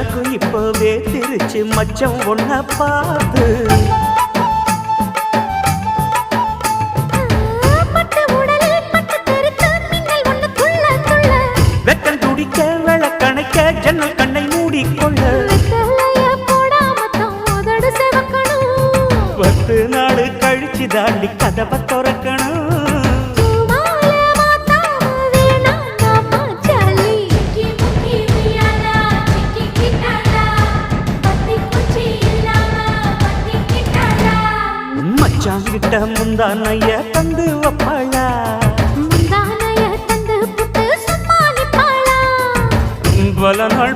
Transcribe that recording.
எனக்கும் இப்பவே திருச்சி மச்சம் ஒன்ன பார்த்து வெக்கம் துடிக்க விளக்கணைக்க ஜன்னல் கண்ணை மூடிக்கொள்ள 10 நாள் கழிச்சு தாண்டி கதவை திறக்கணும் மச்சாங்கிட்ட முந்தானைய தந்து வப்பாளா பல நாள்